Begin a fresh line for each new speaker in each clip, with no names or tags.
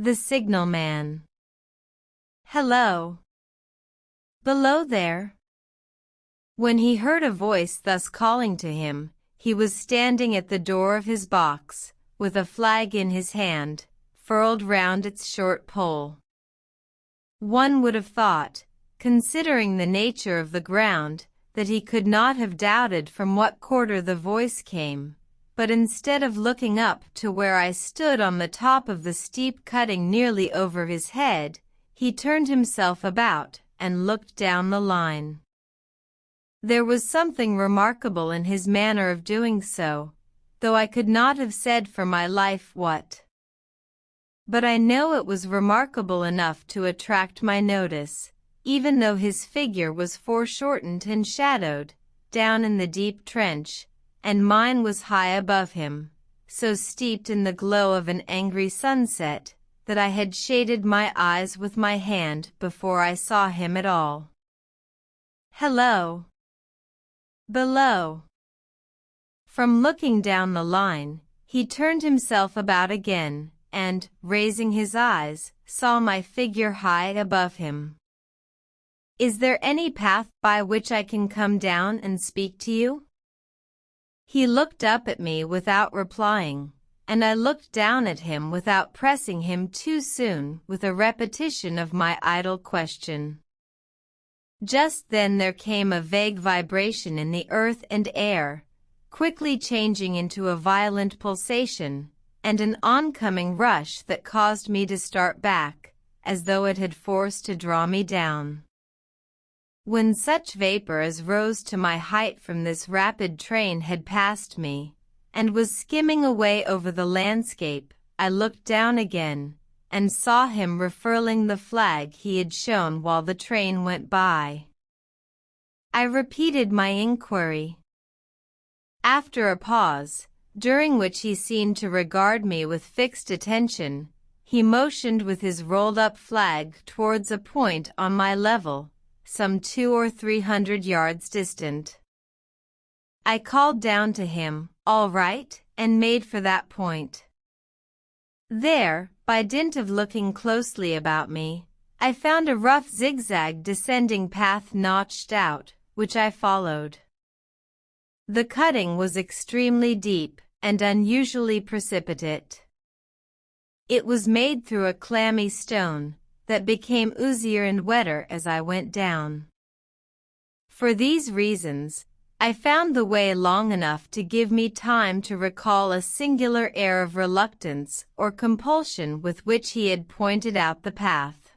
The signalman. Hello. Below there. When he heard a voice thus calling to him, he was standing at the door of his box, with a flag in his hand, furled round its short pole. One would have thought, considering the nature of the ground, that he could not have doubted from what quarter the voice came, but instead of looking up to where I stood on the top of the steep cutting nearly over his head, he turned himself about and looked down the line. There was something remarkable in his manner of doing so, though I could not have said for my life what. But I know it was remarkable enough to attract my notice, even though his figure was foreshortened and shadowed, down in the deep trench, and mine was high above him, so steeped in the glow of an angry sunset, that I had shaded my eyes with my hand before I saw him at all. Hello. Below. From looking down the line, he turned himself about again, and, raising his eyes, saw my figure high above him. Is there any path by which I can come down and speak to you? He looked up at me without replying, and I looked down at him without pressing him too soon with a repetition of my idle question. Just then there came a vague vibration in the earth and air, quickly changing into a violent pulsation, and an oncoming rush that caused me to start back, as though it had force to draw me down. When such vapor as rose to my height from this rapid train had passed me, and was skimming away over the landscape, I looked down again, and saw him refurling the flag he had shown while the train went by. I repeated my inquiry. After a pause, during which he seemed to regard me with fixed attention, he motioned with his rolled-up flag towards a point on my level, some 200 or 300 yards distant. I called down to him, "All right," and made for that point. There, by dint of looking closely about me, I found a rough zigzag descending path notched out, which I followed. The cutting was extremely deep and unusually precipitate. It was made through a clammy stone that became oozier and wetter as I went down. For these reasons, I found the way long enough to give me time to recall a singular air of reluctance or compulsion with which he had pointed out the path.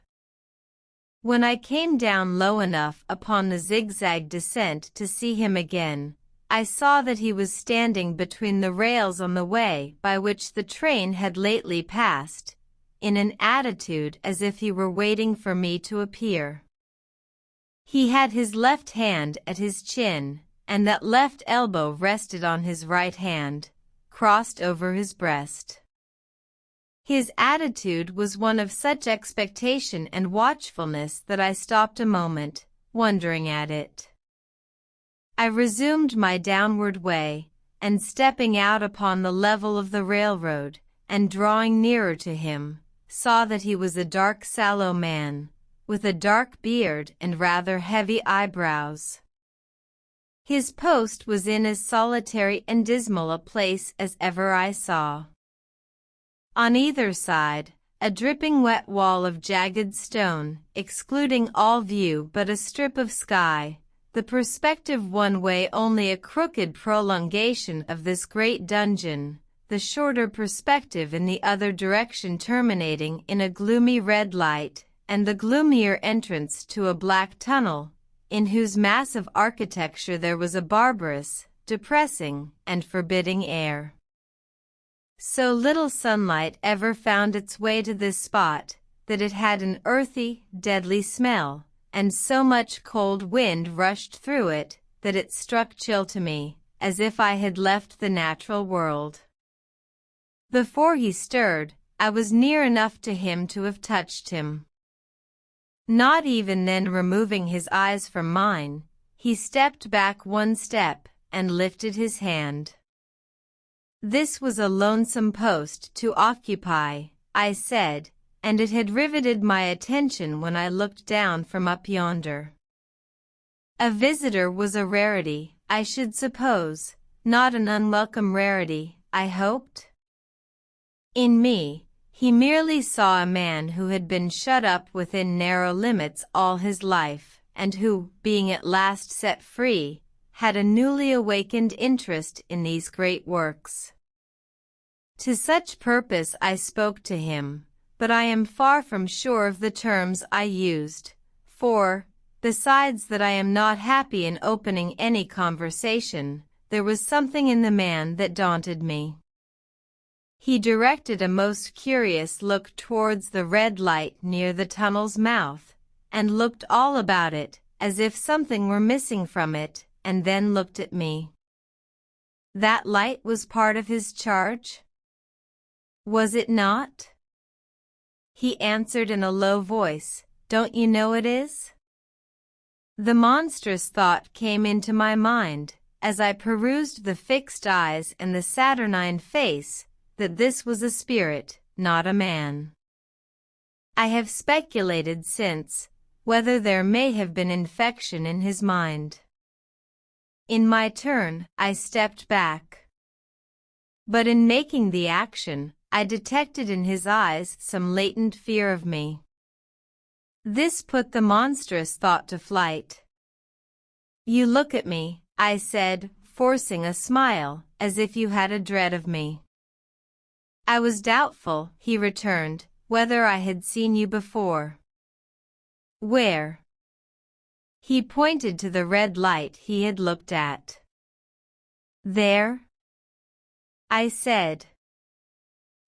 When I came down low enough upon the zigzag descent to see him again, I saw that he was standing between the rails on the way by which the train had lately passed, in an attitude as if he were waiting for me to appear. He had his left hand at his chin, and that left elbow rested on his right hand, crossed over his breast. His attitude was one of such expectation and watchfulness that I stopped a moment, wondering at it. I resumed my downward way, and stepping out upon the level of the railroad, and drawing nearer to him, saw that he was a dark sallow man, with a dark beard and rather heavy eyebrows. His post was in as solitary and dismal a place as ever I saw. On either side, a dripping wet wall of jagged stone, excluding all view but a strip of sky, the perspective one way only a crooked prolongation of this great dungeon, the shorter perspective in the other direction terminating in a gloomy red light, and the gloomier entrance to a black tunnel, in whose massive architecture there was a barbarous, depressing, and forbidding air. So little sunlight ever found its way to this spot, that it had an earthy, deadly smell, and so much cold wind rushed through it, that it struck chill to me, as if I had left the natural world. Before he stirred, I was near enough to him to have touched him. Not even then removing his eyes from mine, he stepped back one step and lifted his hand. This was a lonesome post to occupy, I said, and it had riveted my attention when I looked down from up yonder. A visitor was a rarity, I should suppose, not an unwelcome rarity, I hoped? In me, he merely saw a man who had been shut up within narrow limits all his life, and who, being at last set free, had a newly awakened interest in these great works. To such purpose I spoke to him, but I am far from sure of the terms I used, for, besides that I am not happy in opening any conversation, there was something in the man that daunted me. He directed a most curious look towards the red light near the tunnel's mouth, and looked all about it, as if something were missing from it, and then looked at me. That light was part of his charge? Was it not? He answered in a low voice, "Don't you know it is?" The monstrous thought came into my mind, as I perused the fixed eyes and the saturnine face, that this was a spirit, not a man. I have speculated since, whether there may have been infection in his mind. In my turn, I stepped back. But in making the action, I detected in his eyes some latent fear of me. This put the monstrous thought to flight. "You look at me," I said, forcing a smile, "as if you had a dread of me." "I was doubtful," he returned, "whether I had seen you before." "Where?" He pointed to the red light he had looked at. "There?" I said.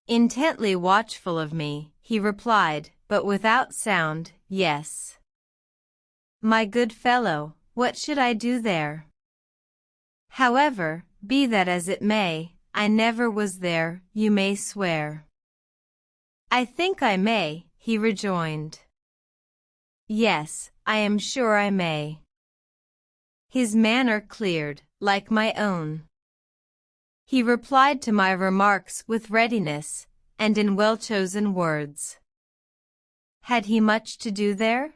Intently watchful of me, he replied, but without sound, "Yes." "My good fellow, what should I do there?" "However, be that as it may, I never was there, you may swear." "I think I may," he rejoined. "Yes, I am sure I may." His manner cleared, like my own. He replied to my remarks with readiness, and in well-chosen words. Had he much to do there?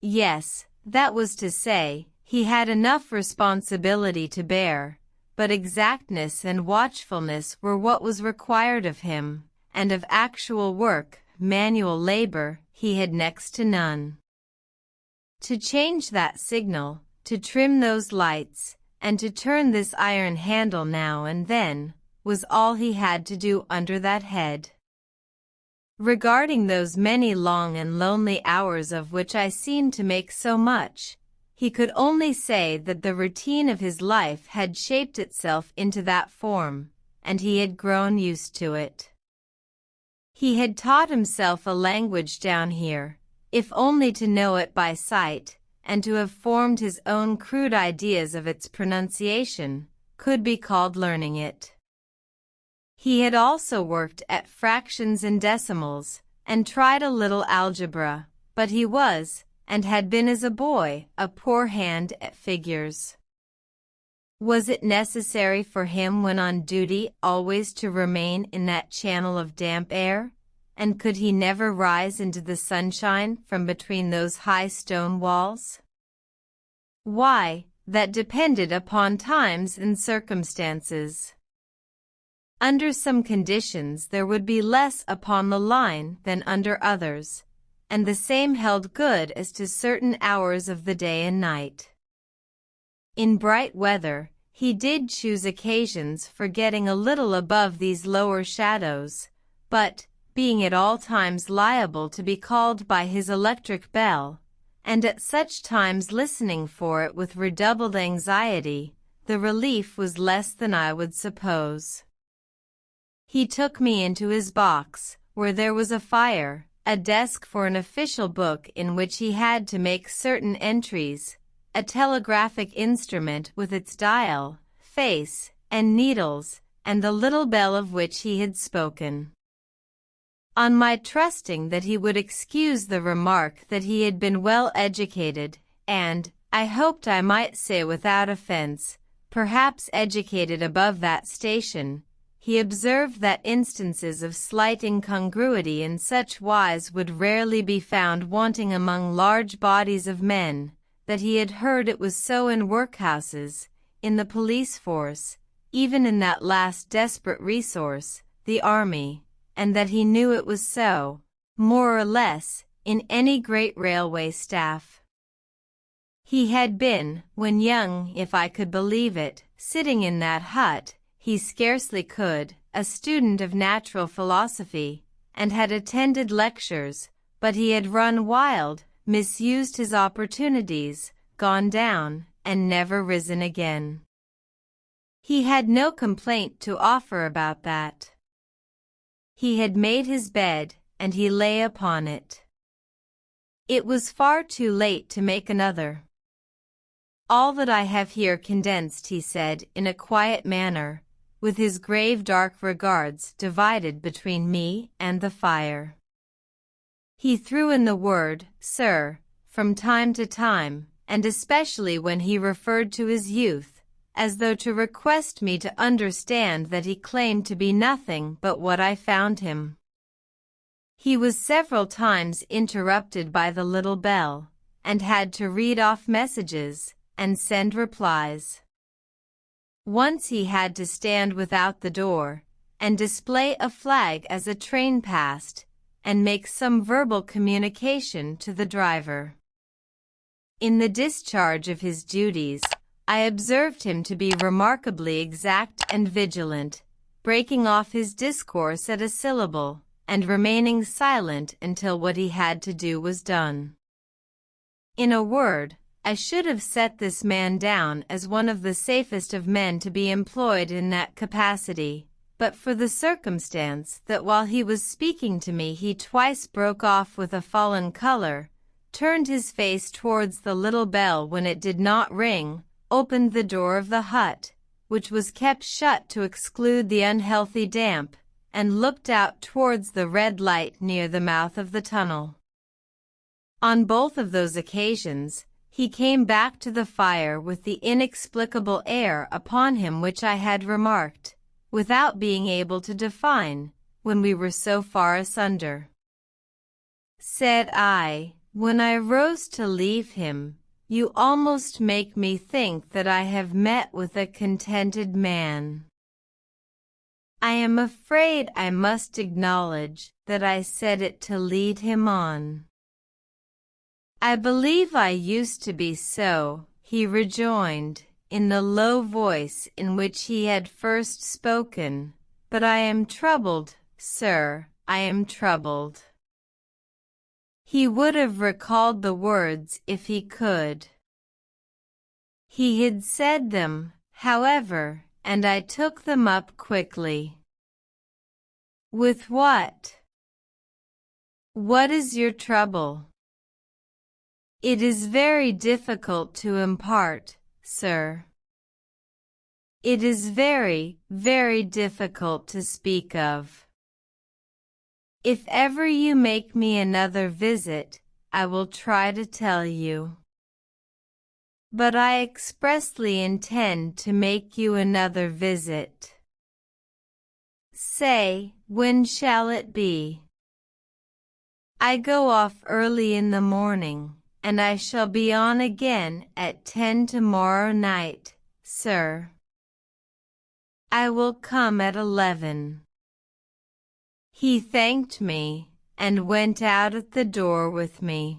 Yes, that was to say, he had enough responsibility to bear, but exactness and watchfulness were what was required of him, and of actual work, manual labor, he had next to none. To change that signal, to trim those lights, and to turn this iron handle now and then, was all he had to do under that head. Regarding those many long and lonely hours of which I seemed to make so much, he could only say that the routine of his life had shaped itself into that form, and he had grown used to it. He had taught himself a language down here, if only to know it by sight, and to have formed his own crude ideas of its pronunciation, could be called learning it. He had also worked at fractions and decimals, and tried a little algebra, but he was, and had been as a boy, a poor hand at figures. Was it necessary for him when on duty always to remain in that channel of damp air, and could he never rise into the sunshine from between those high stone walls? Why, that depended upon times and circumstances. Under some conditions there would be less upon the line than under others, and the same held good as to certain hours of the day and night. In bright weather, he did choose occasions for getting a little above these lower shadows, but, being at all times liable to be called by his electric bell, and at such times listening for it with redoubled anxiety, the relief was less than I would suppose. He took me into his box, where there was a fire, a desk for an official book in which he had to make certain entries, a telegraphic instrument with its dial, face, and needles, and the little bell of which he had spoken. On my trusting that he would excuse the remark that he had been well educated, and, I hoped I might say without offense, perhaps educated above that station, he observed that instances of slight incongruity in such wise would rarely be found wanting among large bodies of men, that he had heard it was so in workhouses, in the police force, even in that last desperate resource, the army, and that he knew it was so, more or less, in any great railway staff. He had been, when young, if I could believe it, sitting in that hut, he scarcely could, a student of natural philosophy, and had attended lectures, but he had run wild, misused his opportunities, gone down, and never risen again. He had no complaint to offer about that. He had made his bed, and he lay upon it. It was far too late to make another. All that I have here condensed, he said in a quiet manner, with his grave dark regards divided between me and the fire. He threw in the word, sir, from time to time, and especially when he referred to his youth, as though to request me to understand that he claimed to be nothing but what I found him. He was several times interrupted by the little bell, and had to read off messages, and send replies. Once he had to stand without the door, and display a flag as a train passed, and make some verbal communication to the driver. In the discharge of his duties, I observed him to be remarkably exact and vigilant, breaking off his discourse at a syllable, and remaining silent until what he had to do was done. In a word, I should have set this man down as one of the safest of men to be employed in that capacity, but for the circumstance that while he was speaking to me he twice broke off with a fallen color, turned his face towards the little bell when it did not ring, opened the door of the hut, which was kept shut to exclude the unhealthy damp, and looked out towards the red light near the mouth of the tunnel. On both of those occasions, he came back to the fire with the inexplicable air upon him which I had remarked, without being able to define, when we were so far asunder. Said I, when I rose to leave him, you almost make me think that I have met with a contented man. I am afraid I must acknowledge that I said it to lead him on. I believe I used to be so, he rejoined, in the low voice in which he had first spoken, but I am troubled, sir, I am troubled. He would have recalled the words if he could. He had said them, however, and I took them up quickly. With what? What is your trouble? It is very difficult to impart, sir. It is very, very difficult to speak of. If ever you make me another visit, I will try to tell you. But I expressly intend to make you another visit. Say, when shall it be? I go off early in the morning, and I shall be on again at 10 tomorrow night, sir. I will come at 11. He thanked me, and went out at the door with me.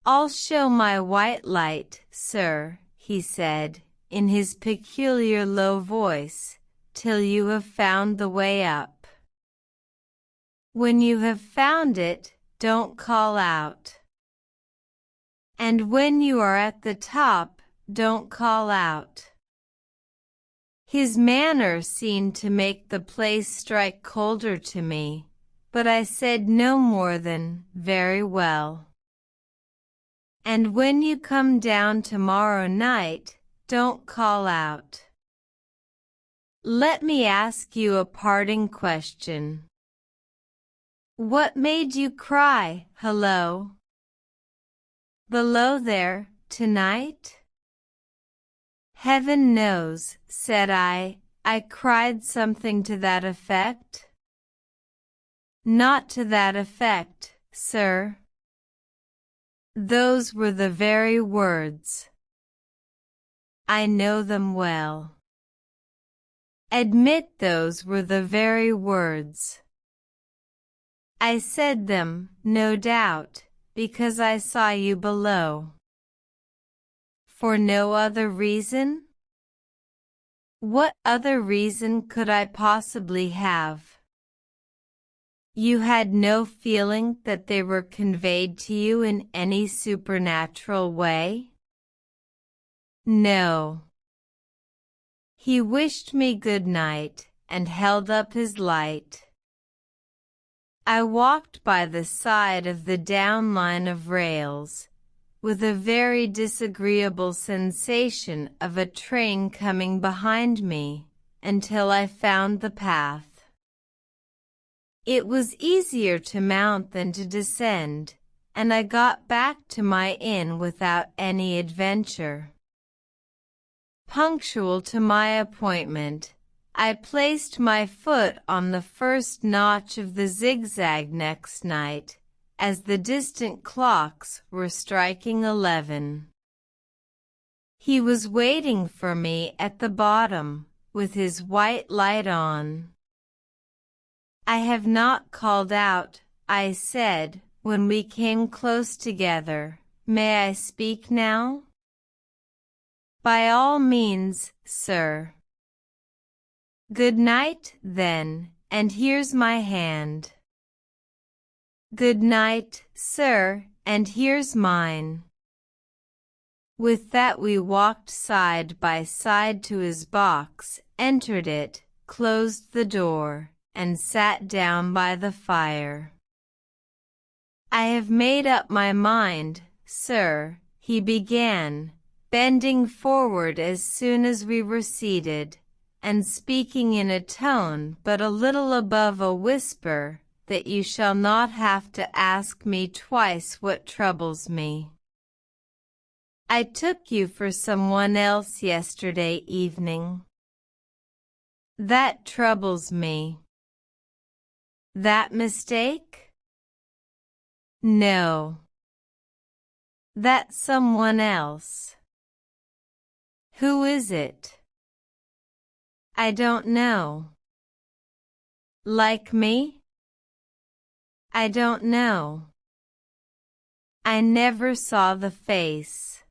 I'll show my white light, sir, he said, in his peculiar low voice, till you have found the way up. When you have found it, don't call out. And when you are at the top, don't call out. His manner seemed to make the place strike colder to me, but I said no more than, very well. And when you come down tomorrow night, don't call out. Let me ask you a parting question. What made you cry, hello? Below there, tonight? Heaven knows, said I, I cried something to that effect. Not to that effect, sir. Those were the very words. I know them well. Admit those were the very words. I said them, no doubt, because I saw you below. For no other reason? What other reason could I possibly have? You had no feeling that they were conveyed to you in any supernatural way? No. He wished me good night and held up his light. I walked by the side of the down line of rails, with a very disagreeable sensation of a train coming behind me, until I found the path. It was easier to mount than to descend, and I got back to my inn without any adventure. Punctual to my appointment, I placed my foot on the first notch of the zigzag next night, as the distant clocks were striking 11. He was waiting for me at the bottom, with his white light on. I have not called out, I said, when we came close together. May I speak now? By all means, sir. Good night, then, and here's my hand. Good night, sir, and here's mine. With that we walked side by side to his box, entered it, closed the door, and sat down by the fire. I have made up my mind, sir, he began, bending forward as soon as we were seated, and speaking in a tone but a little above a whisper, that you shall not have to ask me twice what troubles me. I took you for someone else yesterday evening. That troubles me. That mistake? No. That someone else. Who is it? I don't know. Like me? I don't know. I never saw the face.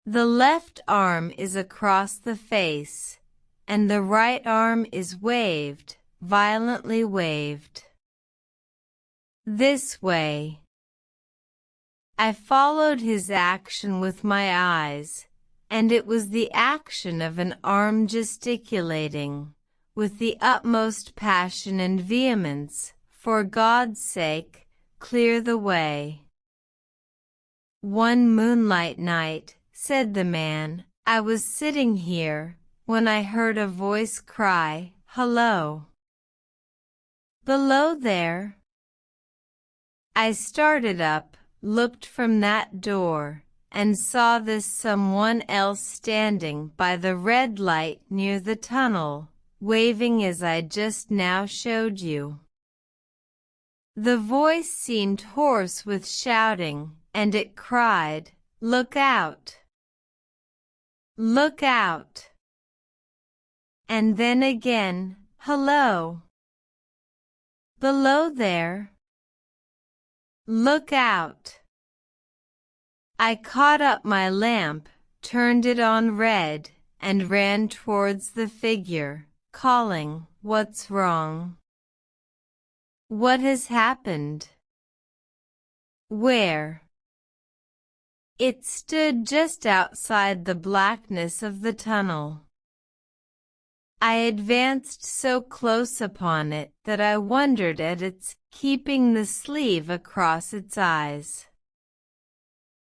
The left arm is across the face, and the right arm is waved, violently waved. This way. I followed his action with my eyes, and it was the action of an arm gesticulating, with the utmost passion and vehemence, for God's sake, clear the way. One moonlight night, said the man, I was sitting here, when I heard a voice cry, "Hello! Below there!" I started up, looked from that door, and saw this someone else standing by the red light near the tunnel, waving as I just now showed you. The voice seemed hoarse with shouting, and it cried, "Look out! Look out!" And then again, "Hello! Below there! Look out!" I caught up my lamp, turned it on red, and ran towards the figure, calling, "What's wrong? What has happened? Where?" It stood just outside the blackness of the tunnel. I advanced so close upon it that I wondered at its keeping the sleeve across its eyes.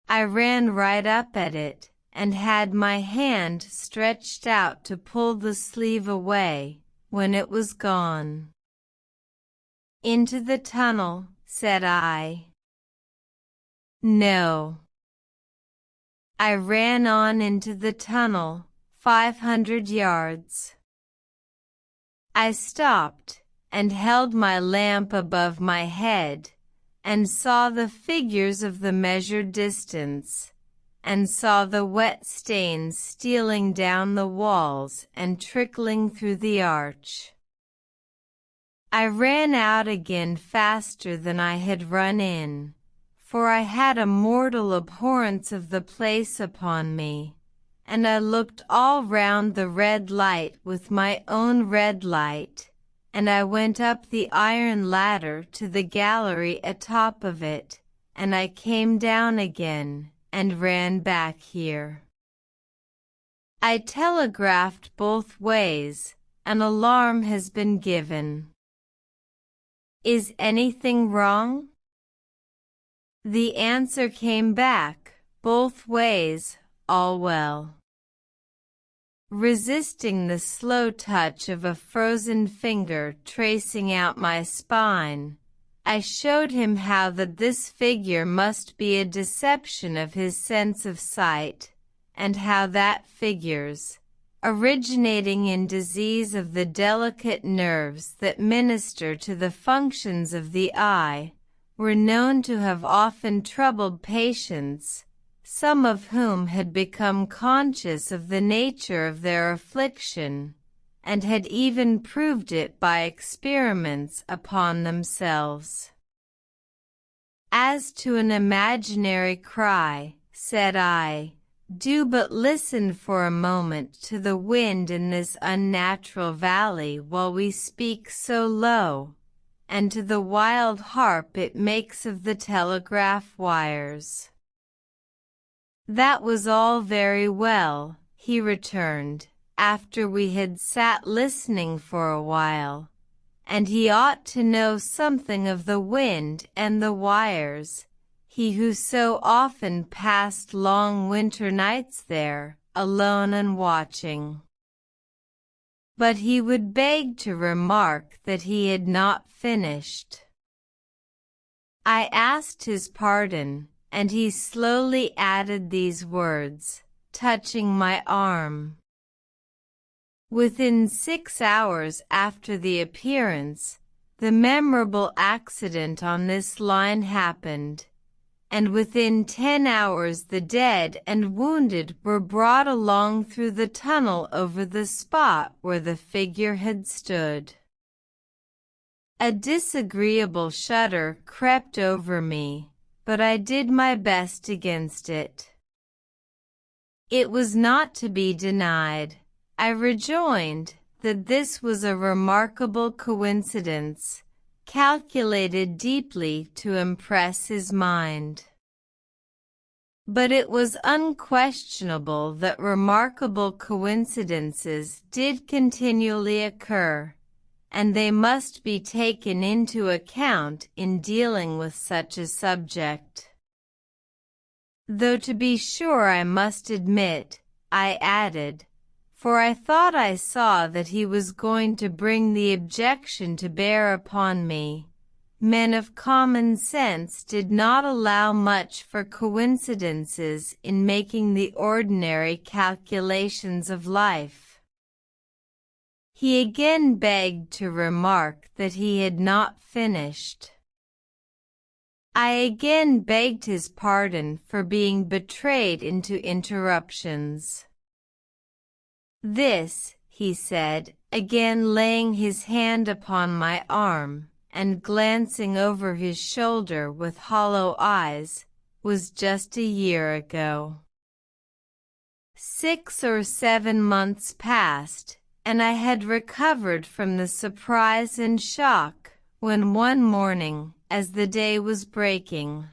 I ran right up at it, and had my hand stretched out to pull the sleeve away, when it was gone. "Into the tunnel," said I. "No." I ran on into the tunnel, 500 yards. I stopped and held my lamp above my head, and saw the figures of the measured distance, and saw the wet stains stealing down the walls and trickling through the arch. I ran out again faster than I had run in, for I had a mortal abhorrence of the place upon me, and I looked all round the red light with my own red light, and I went up the iron ladder to the gallery atop of it, and I came down again, and ran back here. I telegraphed both ways. An alarm has been given. Is anything wrong? The answer came back, both ways, all well. Resisting the slow touch of a frozen finger tracing out my spine, I showed him how that this figure must be a deception of his sense of sight, and how that figures, originating in disease of the delicate nerves that minister to the functions of the eye, were known to have often troubled patients, some of whom had become conscious of the nature of their affliction, and had even proved it by experiments upon themselves. As to an imaginary cry, said I, do but listen for a moment to the wind in this unnatural valley while we speak so low, and to the wild harp it makes of the telegraph wires. That was all very well, he returned, after we had sat listening for a while, and he ought to know something of the wind and the wires, he who so often passed long winter nights there, alone and watching. But he would beg to remark that he had not finished. I asked his pardon, and he slowly added these words, touching my arm. Within 6 hours after the appearance, the memorable accident on this line happened, and within 10 hours the dead and wounded were brought along through the tunnel over the spot where the figure had stood. A disagreeable shudder crept over me, but I did my best against it. It was not to be denied, I rejoined, that this was a remarkable coincidence, calculated deeply to impress his mind. But it was unquestionable that remarkable coincidences did continually occur, and they must be taken into account in dealing with such a subject. Though to be sure I must admit, I added, for I thought I saw that he was going to bring the objection to bear upon me, men of common sense did not allow much for coincidences in making the ordinary calculations of life. He again begged to remark that he had not finished. I again begged his pardon for being betrayed into interruptions. This, he said, again laying his hand upon my arm, and glancing over his shoulder with hollow eyes, was just a year ago. 6 or 7 months passed, and I had recovered from the surprise and shock, when one morning, as the day was breaking,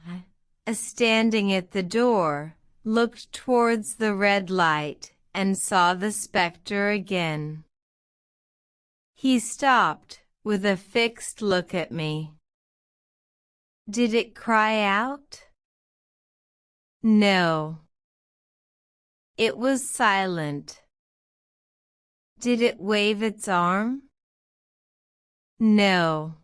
standing at the door, looked towards the red light, and saw the spectre again. He stopped, with a fixed look at me. Did it cry out? No. It was silent. Did it wave its arm? No.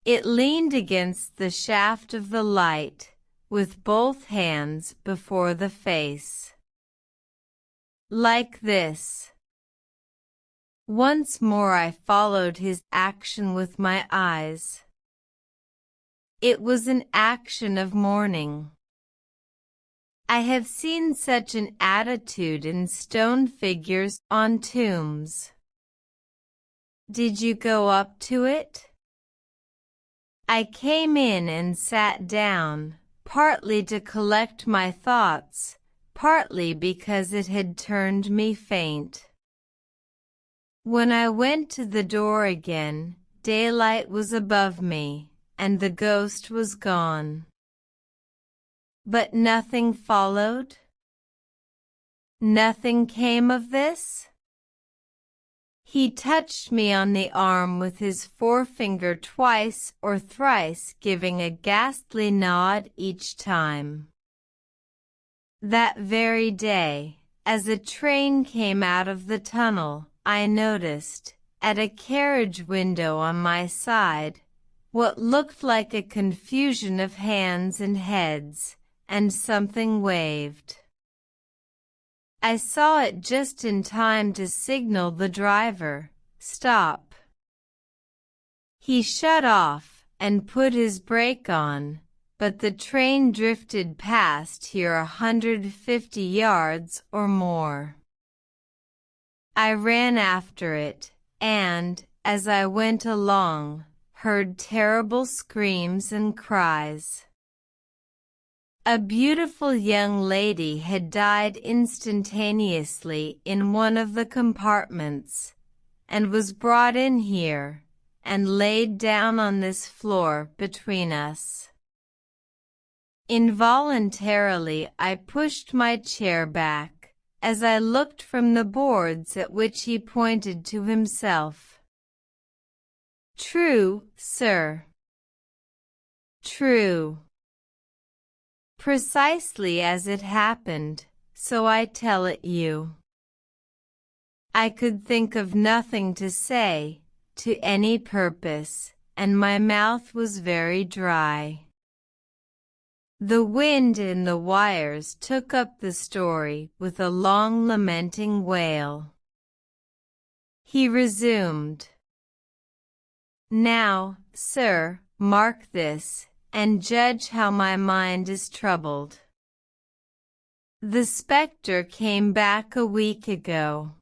It leaned against the shaft of the light, with both hands before the face. Like this. Once more I followed his action with my eyes. It was an action of mourning. I have seen such an attitude in stone figures on tombs. Did you go up to it? I came in and sat down, partly to collect my thoughts, partly because it had turned me faint. When I went to the door again, daylight was above me, and the ghost was gone. But nothing followed? Nothing came of this? He touched me on the arm with his forefinger twice or thrice, giving a ghastly nod each time. That very day, as a train came out of the tunnel, I noticed, at a carriage window on my side, what looked like a confusion of hands and heads, and something waved. I saw it just in time to signal the driver, "Stop." He shut off and put his brake on, but the train drifted past here 150 yards or more. I ran after it, and, as I went along, heard terrible screams and cries. A beautiful young lady had died instantaneously in one of the compartments, and was brought in here, and laid down on this floor between us. Involuntarily I pushed my chair back, as I looked from the boards at which he pointed to himself. True, sir. True. Precisely as it happened, so I tell it you. I could think of nothing to say, to any purpose, and my mouth was very dry. The wind in the wires took up the story with a long lamenting wail. He resumed. Now, sir, mark this, and judge how my mind is troubled. The spectre came back a week ago.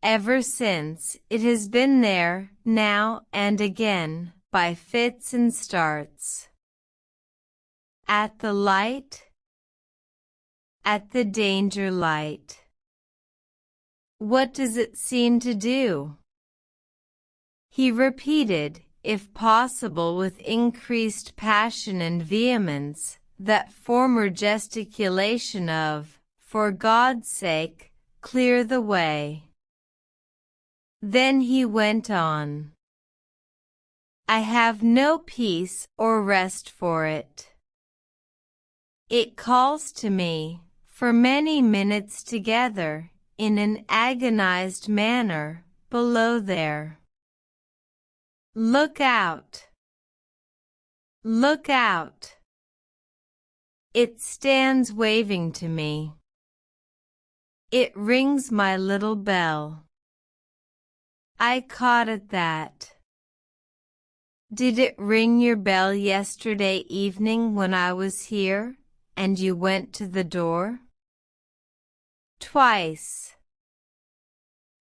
Ever since, it has been there, now and again, by fits and starts. At the light? At the danger light. What does it seem to do? He repeated, if possible with increased passion and vehemence, that former gesticulation of, for God's sake, clear the way. Then he went on. I have no peace or rest for it. It calls to me, for many minutes together, in an agonized manner, below there. Look out! Look out! It stands waving to me. It rings my little bell. I caught at that. Did it ring your bell yesterday evening when I was here, and you went to the door? Twice.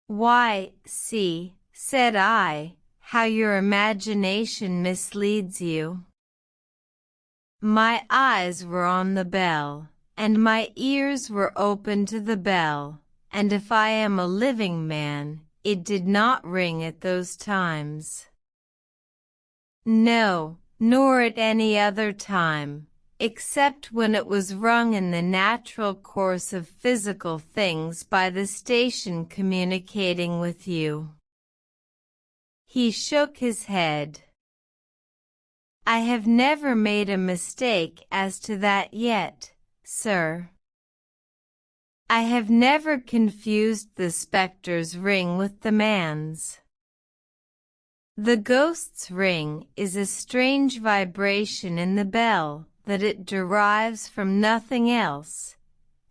Why, see, said I, how your imagination misleads you. My eyes were on the bell, and my ears were open to the bell, and if I am a living man, it did not ring at those times. No, nor at any other time, except when it was rung in the natural course of physical things by the station communicating with you. He shook his head. I have never made a mistake as to that yet, sir. I have never confused the spectre's ring with the man's. The ghost's ring is a strange vibration in the bell that it derives from nothing else,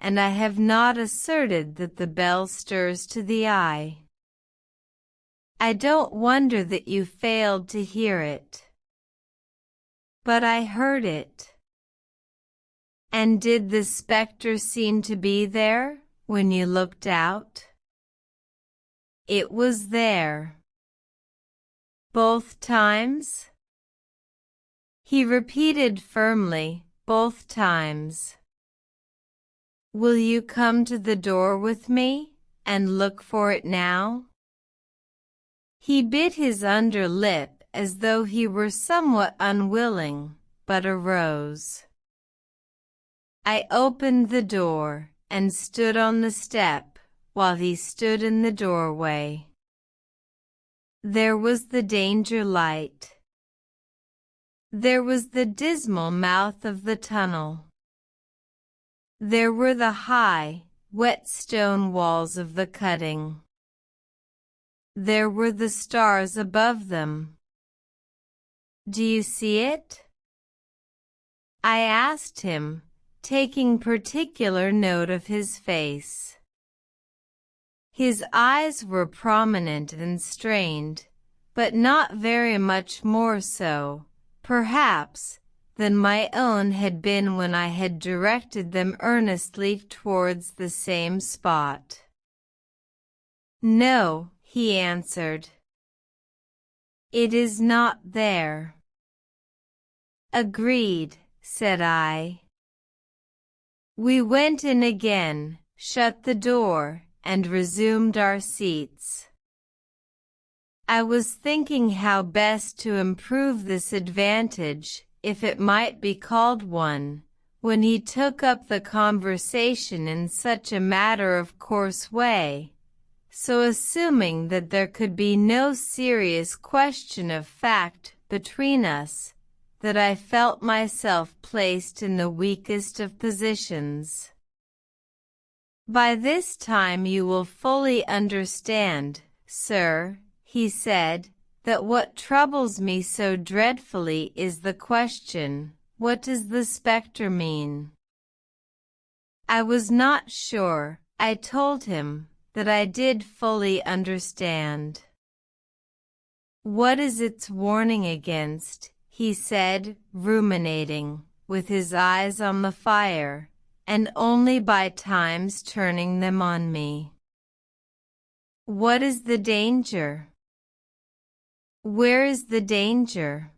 and I have not asserted that the bell stirs to the eye. I don't wonder that you failed to hear it. But I heard it. And did the spectre seem to be there when you looked out? It was there. Both times? He repeated firmly, both times. Will you come to the door with me and look for it now? He bit his under lip as though he were somewhat unwilling, but arose. I opened the door and stood on the step while he stood in the doorway. There was the danger light. There was the dismal mouth of the tunnel. There were the high, wet stone walls of the cutting. There were the stars above them. Do you see it? I asked him, taking particular note of his face. His eyes were prominent and strained, but not very much more so, perhaps, than my own had been when I had directed them earnestly towards the same spot. No, he answered. It is not there. Agreed, said I. We went in again, shut the door, and resumed our seats. I was thinking how best to improve this advantage, if it might be called one, when he took up the conversation in such a matter-of-course way, so assuming that there could be no serious question of fact between us, that I felt myself placed in the weakest of positions. By this time you will fully understand, sir, he said, that what troubles me so dreadfully is the question, what does the spectre mean? I was not sure, I told him, that I did fully understand. What is its warning against? He said, ruminating, with his eyes on the fire, and only by times turning them on me. What is the danger? Where is the danger?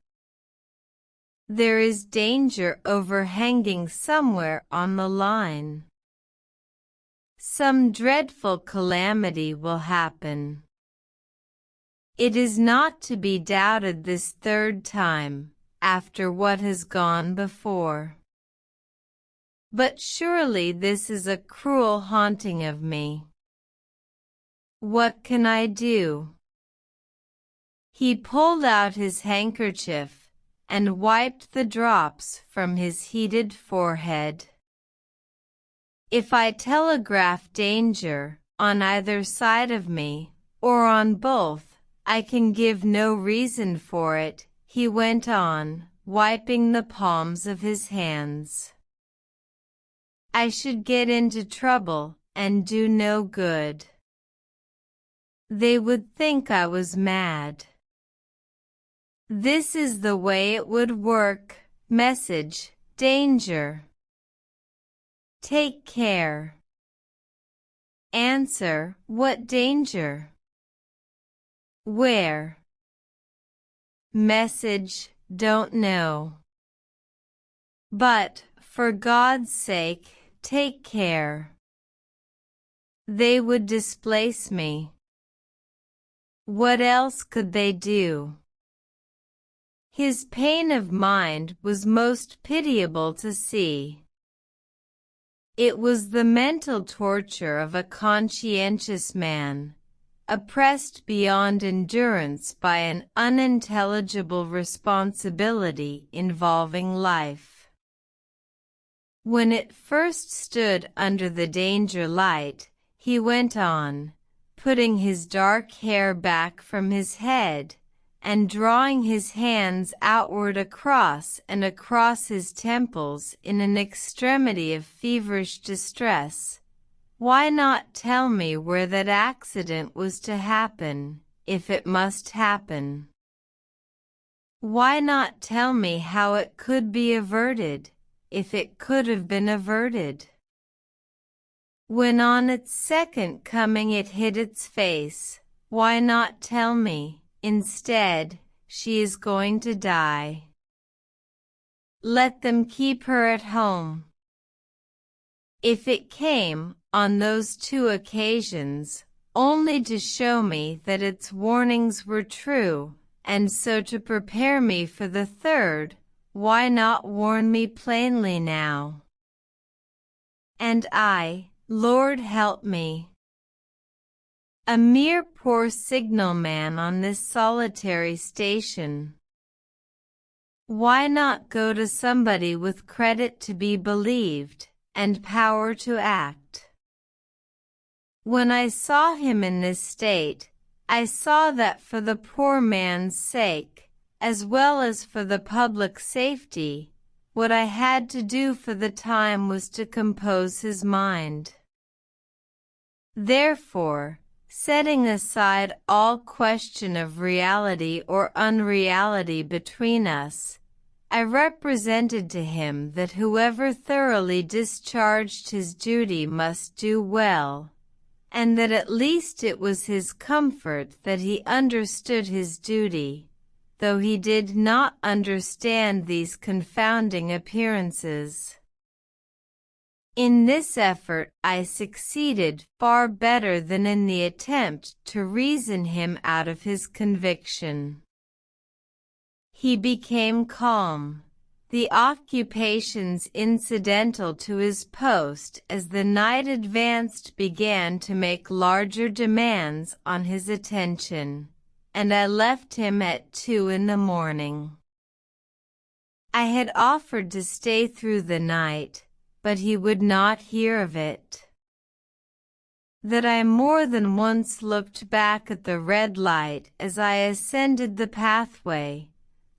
There is danger overhanging somewhere on the line. Some dreadful calamity will happen. It is not to be doubted this third time, after what has gone before. But surely this is a cruel haunting of me. What can I do? He pulled out his handkerchief and wiped the drops from his heated forehead. If I telegraph danger, on either side of me, or on both, I can give no reason for it, he went on, wiping the palms of his hands. I should get into trouble, and do no good. They would think I was mad. This is the way it would work. Message, danger. Take care. Answer, what danger? Where? Message, don't know. But, for God's sake, take care. They would displace me. What else could they do? His pain of mind was most pitiable to see. It was the mental torture of a conscientious man, oppressed beyond endurance by an unintelligible responsibility involving life. When it first stood under the danger light, he went on, putting his dark hair back from his head, and drawing his hands outward across and across his temples in an extremity of feverish distress. "Why not tell me where that accident was to happen, if it must happen? Why not tell me how it could be averted, if it could have been averted? When on its second coming it hit its face, why not tell me, instead, she is going to die? Let them keep her at home." If it came, on those 2 occasions, only to show me that its warnings were true, and so to prepare me for the third, why not warn me plainly now? And I, Lord help me, a mere poor signalman on this solitary station. Why not go to somebody with credit to be believed, and power to act? When I saw him in this state, I saw that for the poor man's sake, as well as for the public safety, what I had to do for the time was to compose his mind. Therefore, setting aside all question of reality or unreality between us, I represented to him that whoever thoroughly discharged his duty must do well, and that at least it was his comfort that he understood his duty, though he did not understand these confounding appearances. In this effort I succeeded far better than in the attempt to reason him out of his conviction. He became calm. The occupations incidental to his post as the night advanced began to make larger demands on his attention, and I left him at 2 in the morning. I had offered to stay through the night, but he would not hear of it. That I more than once looked back at the red light as I ascended the pathway,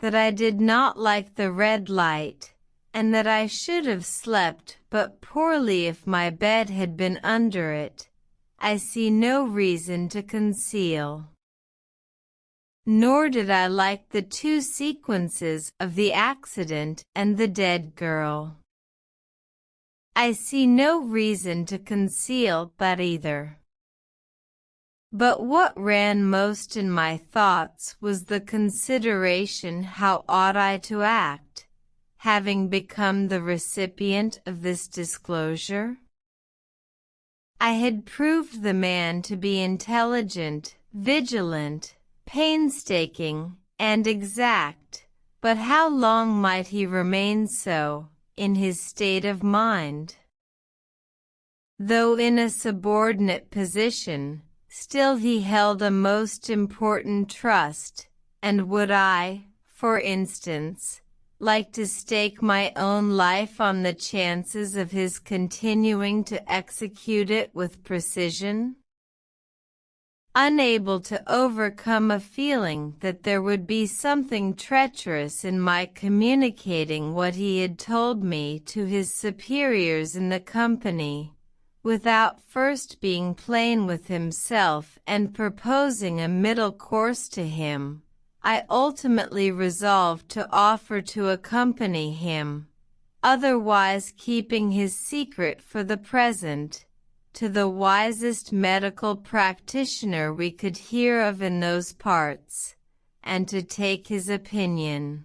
that I did not like the red light, and that I should have slept but poorly if my bed had been under it, I see no reason to conceal. Nor did I like the 2 sequences of the accident and the dead girl. I see no reason to conceal that either. But what ran most in my thoughts was the consideration how ought I to act, having become the recipient of this disclosure? I had proved the man to be intelligent, vigilant, painstaking, and exact, but how long might he remain so, in his state of mind? Though in a subordinate position, still he held a most important trust, and would I, for instance, like to stake my own life on the chances of his continuing to execute it with precision? Unable to overcome a feeling that there would be something treacherous in my communicating what he had told me to his superiors in the company, without first being plain with himself and proposing a middle course to him, I ultimately resolved to offer to accompany him, otherwise keeping his secret for the present, to the wisest medical practitioner we could hear of in those parts, and to take his opinion.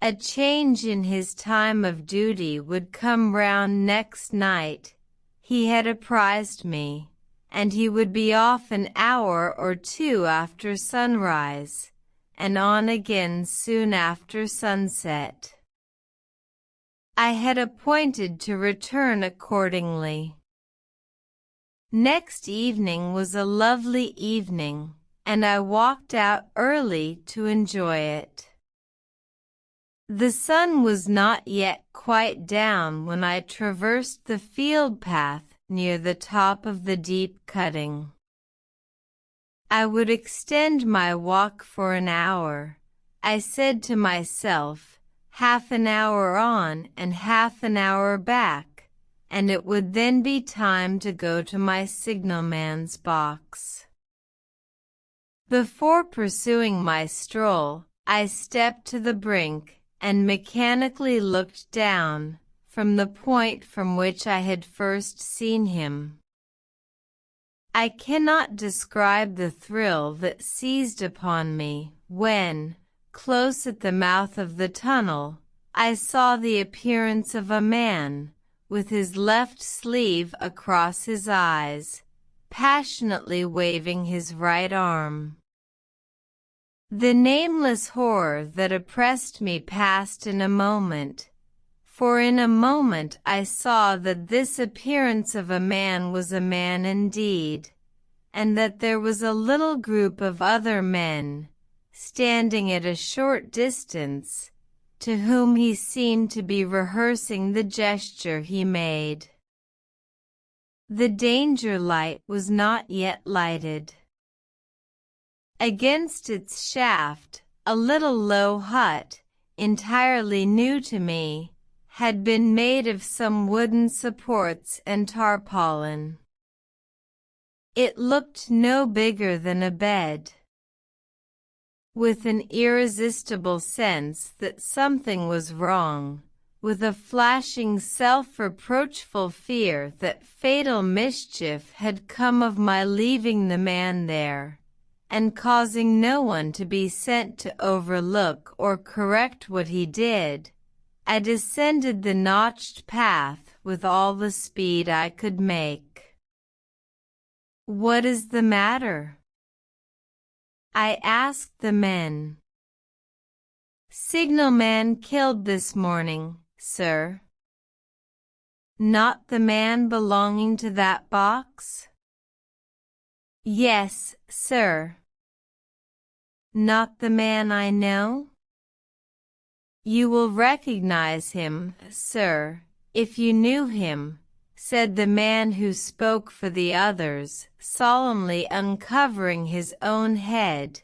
A change in his time of duty would come round next night, he had apprised me, and he would be off an hour or 2 after sunrise, and on again soon after sunset. I had appointed to return accordingly. Next evening was a lovely evening, and I walked out early to enjoy it. The sun was not yet quite down when I traversed the field path near the top of the deep cutting. I would extend my walk for an hour, I said to myself, half an hour on and half an hour back, and it would then be time to go to my signalman's box. Before pursuing my stroll, I stepped to the brink and mechanically looked down from the point from which I had first seen him. I cannot describe the thrill that seized upon me when, close at the mouth of the tunnel, I saw the appearance of a man, with his left sleeve across his eyes, passionately waving his right arm. The nameless horror that oppressed me passed in a moment, for in a moment I saw that this appearance of a man was a man indeed, and that there was a little group of other men, standing at a short distance, to whom he seemed to be rehearsing the gesture he made. The danger light was not yet lighted. Against its shaft, a little low hut, entirely new to me, had been made of some wooden supports and tarpaulin. It looked no bigger than a bed. With an irresistible sense that something was wrong, with a flashing self-reproachful fear that fatal mischief had come of my leaving the man there, and causing no one to be sent to overlook or correct what he did, I descended the notched path with all the speed I could make. "What is the matter?" I asked the men. "Signalman killed this morning, sir." "Not the man belonging to that box?" "Yes, sir." "Not the man I know?" "You will recognize him, sir, if you knew him," said the man who spoke for the others, solemnly uncovering his own head,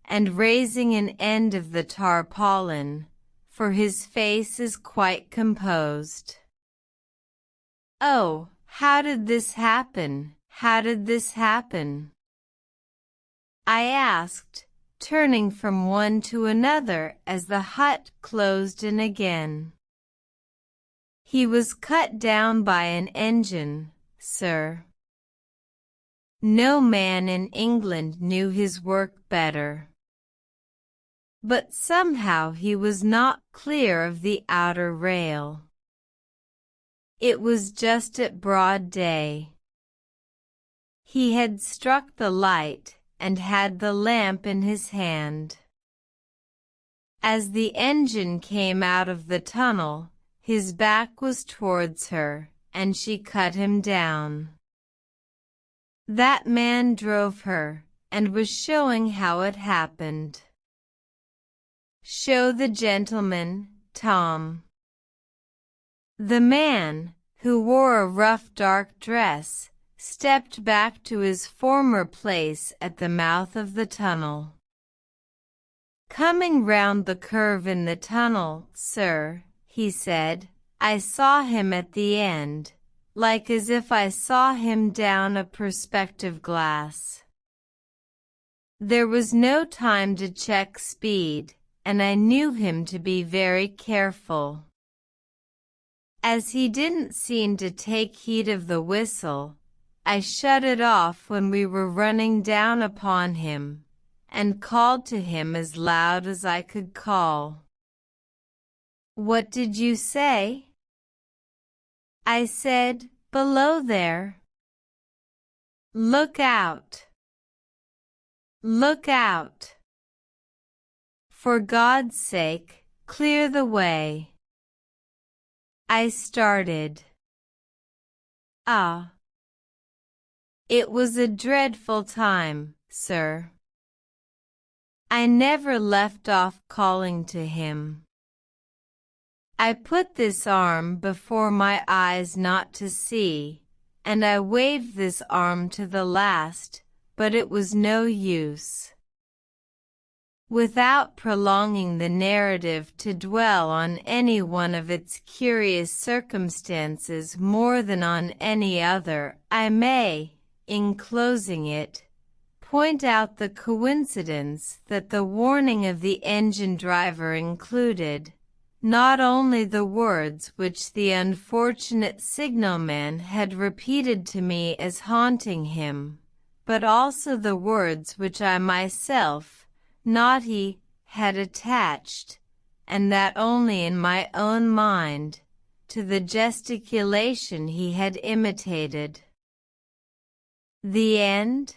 and raising an end of the tarpaulin, for his face is quite composed. "Oh, how did this happen? How did this happen?" I asked, turning from one to another as the hut closed in again. "He was cut down by an engine, sir." No man in England knew his work better. But somehow he was not clear of the outer rail. It was just at broad day. He had struck the light and had the lamp in his hand. As the engine came out of the tunnel, his back was towards her, and she cut him down. That man drove her, and was showing how it happened. "Show the gentleman, Tom." The man, who wore a rough dark dress, stepped back to his former place at the mouth of the tunnel. "Coming round the curve in the tunnel, sir," he said, "I saw him at the end, like as if I saw him down a perspective glass. There was no time to check speed, and I knew him to be very careful. As he didn't seem to take heed of the whistle, I shut it off when we were running down upon him, and called to him as loud as I could call." "What did you say?" "I said, 'Below there. Look out! Look out! For God's sake, clear the way.'" I started. Ah! It was a dreadful time, sir. I never left off calling to him. I put this arm before my eyes not to see, and I waved this arm to the last, but it was no use. Without prolonging the narrative to dwell on any one of its curious circumstances more than on any other, I may, in closing it, point out the coincidence that the warning of the engine driver included not only the words which the unfortunate signalman had repeated to me as haunting him, but also the words which I myself, not he, had attached, and that only in my own mind, to the gesticulation he had imitated. The end.